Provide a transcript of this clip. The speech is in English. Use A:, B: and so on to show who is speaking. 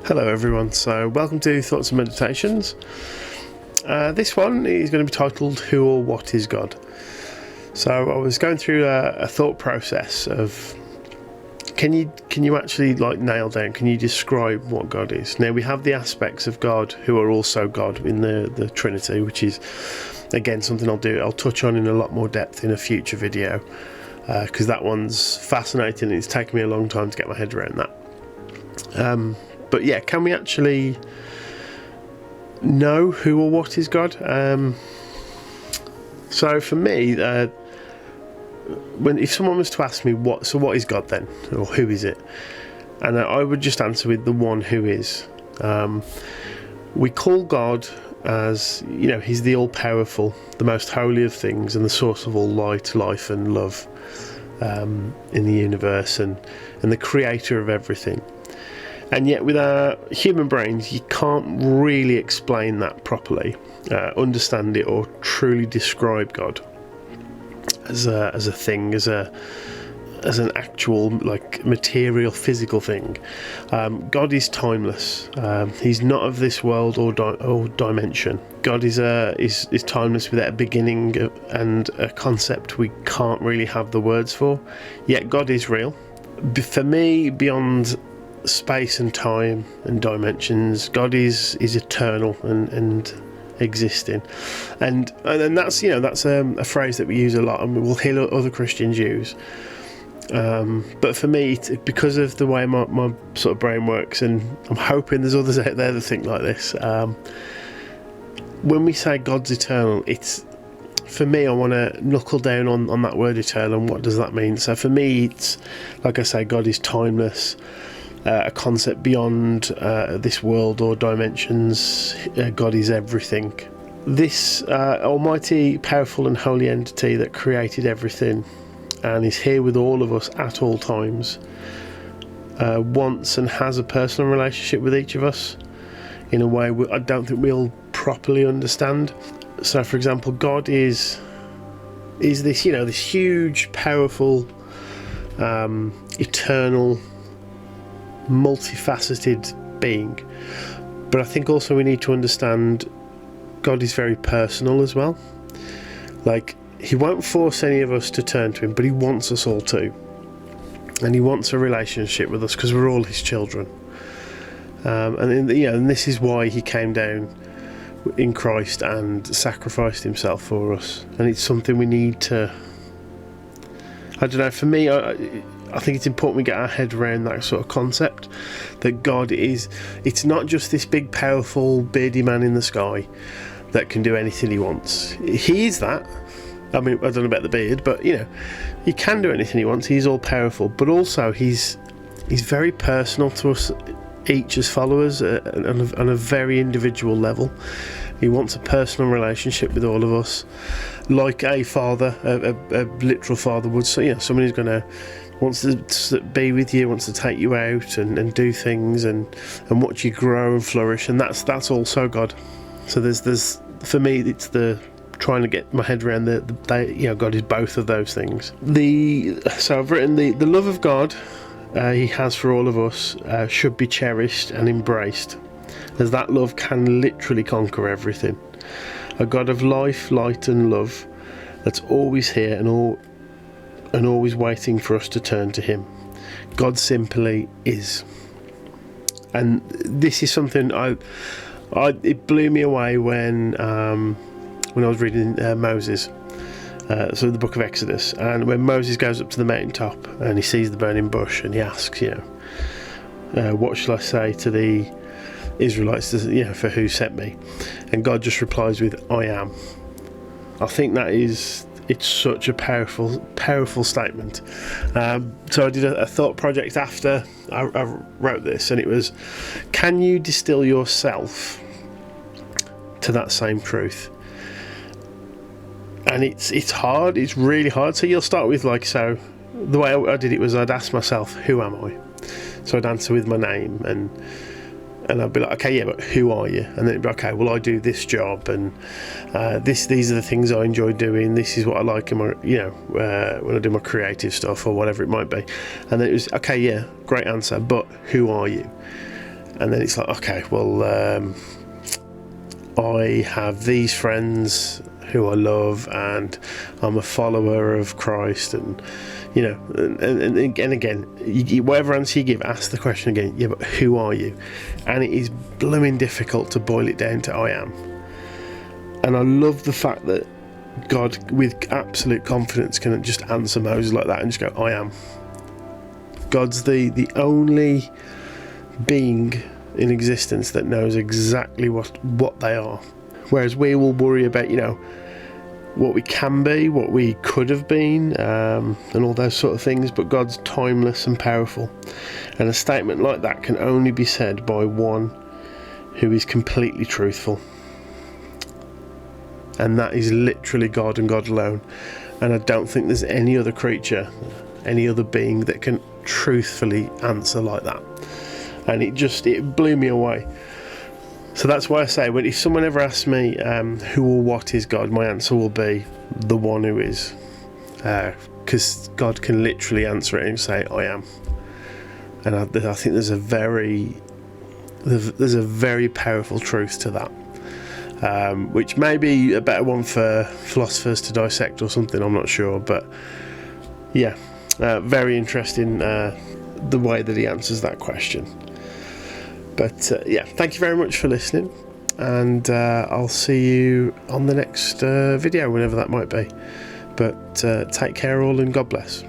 A: Hello everyone, so welcome to Thoughts and Meditations. This one is going to be titled Who or What is God? So I was going through a thought process of can you actually nail down, can you describe what God is? Now we have the aspects of God who are also God in the Trinity, which is again something I'll touch on in a lot more depth in a future video, because that one's fascinating and it's taken me a long time to get my head around that. But yeah, can we actually know who or what is God? So for me, if someone was to ask me what is God then, or who is it, and I would just answer with the one who is. We call God as, he's the all-powerful, the most holy of things, and the source of all light, life, and love in the universe, and the creator of everything. And yet with our human brains, you can't really explain that properly, understand it, or truly describe God as a thing, as an actual material, physical thing. God is timeless. He's not of this world or dimension. God is timeless, without a beginning and a concept we can't really have the words for. Yet God is real. For me, beyond space and time and dimensions, God is eternal and existing, and that's a phrase that we use a lot, and we'll hear other Christians use. But for me, because of the way my sort of brain works, and I'm hoping there's others out there that think like this, when we say God's eternal, it's, for me, I want to knuckle down on that word eternal and what does that mean. So for me, it's like I say, God is timeless. A concept beyond this world or dimensions. God is everything. This almighty, powerful and holy entity that created everything and is here with all of us at all times, wants and has a personal relationship with each of us in a way I don't think we'll properly understand. So for example, God is this this huge, powerful, eternal, multifaceted being. But I think also we need to understand God is very personal as well. He won't force any of us to turn to him, but he wants us all to, and he wants a relationship with us because we're all his children. And this is why he came down in Christ and sacrificed himself for us. And it's something we need to, I don't know, for me, I think it's important we get our head around that sort of concept, that God it's not just this big, powerful, beardy man in the sky that can do anything he wants. He is that. I mean, I don't know about the beard, but he can do anything he wants. He's all powerful, but also he's very personal to us each as followers on a very individual level. He wants a personal relationship with all of us, like a father, a literal father would. So someone who's wants to be with you, wants to take you out and do things and watch you grow and flourish, and that's also God. So there's for me, it's the trying to get my head around God is both of those things. So I've written the love of God he has for all of us should be cherished and embraced, as that love can literally conquer everything. A God of life, light and love that's always here and always waiting for us to turn to him. God simply is. And this is something it blew me away when I was reading Moses, so the book of Exodus, and when Moses goes up to the mountaintop and he sees the burning bush and he asks, what shall I say to the Israelites, for who sent me? And God just replies with, I am. I think it's such a powerful statement. So I did a thought project after I wrote this, and it was, can you distill yourself to that same truth? And it's hard, it's really hard. So you'll start with so the way I did it was I'd ask myself, who am I? So I'd answer with my name, and I'd be like, okay, yeah, but who are you? And then it'd be, okay, well, I do this job, and these are the things I enjoy doing. This is what I like in my, when I do my creative stuff or whatever it might be. And then it was, okay, yeah, great answer, but who are you? And then it's like, okay, well, I have these friends who I love, and I'm a follower of Christ, and and again, whatever answer you give, ask the question again. Yeah, but who are you? And it is blooming difficult to boil it down to I am. And I love the fact that God, with absolute confidence, can just answer Moses like that and just go, I am. God's the only being in existence that knows exactly what they are. Whereas we will worry about, what we can be, what we could have been, and all those sort of things, but God's timeless and powerful. And a statement like that can only be said by one who is completely truthful. And that is literally God and God alone. And I don't think there's any other creature, any other being that can truthfully answer like that. And it blew me away. So that's why I say, if someone ever asks me who or what is God, my answer will be the one who is. Because God can literally answer it and say, I am. And I think there's a very powerful truth to that. Which may be a better one for philosophers to dissect or something, I'm not sure. But yeah, very interesting the way that he answers that question. But thank you very much for listening, and I'll see you on the next video, whenever that might be. But take care all, and God bless.